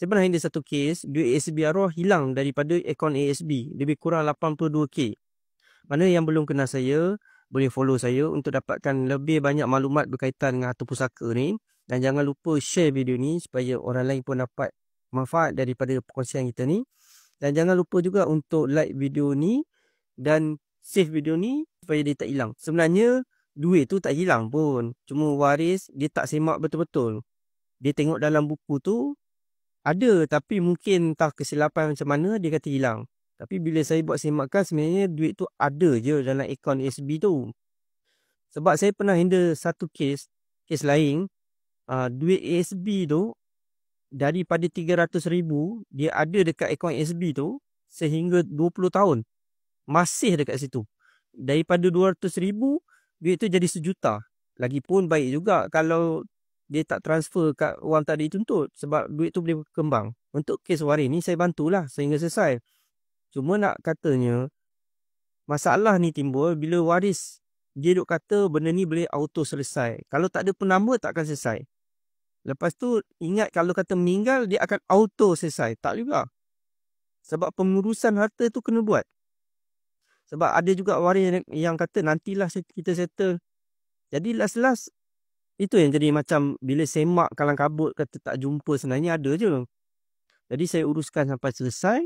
Saya pernah handle satu kes, duit ASB arwah hilang daripada akaun ASB. Lebih kurang 82k. Mana yang belum kenal saya, boleh follow saya untuk dapatkan lebih banyak maklumat berkaitan dengan harta pusaka ni. Dan jangan lupa share video ni supaya orang lain pun dapat manfaat daripada perkongsian kita ni. Dan jangan lupa juga untuk like video ni dan save video ni supaya dia tak hilang. Sebenarnya duit tu tak hilang pun. Cuma waris dia tak semak betul-betul. Dia tengok dalam buku tu ada, tapi mungkin entah kesilapan macam mana dia kata hilang. Tapi bila saya buat semakan, sebenarnya duit tu ada je dalam akaun ASB tu. Sebab saya pernah handle satu kes lain, duit ASB tu daripada 300,000 dia ada dekat akaun ASB tu sehingga 20 tahun. Masih dekat situ. Daripada 200,000 duit tu jadi 1 juta. Lagipun baik juga kalau dia tak transfer kat wang tak dituntut, sebab duit tu boleh berkembang. Untuk kes waris ni saya bantulah sehingga selesai. Cuma nak katanya masalah ni timbul bila waris dia duk kata benda ni boleh auto selesai. Kalau tak ada penambah tak akan selesai. Lepas tu ingat kalau kata meninggal dia akan auto selesai. Tak juga. Sebab pengurusan harta tu kena buat. Sebab ada juga waris yang kata nantilah kita settle. Jadi last itu yang jadi macam bila semak kalang kabut kata tak jumpa, sebenarnya ada je. Jadi saya uruskan sampai selesai.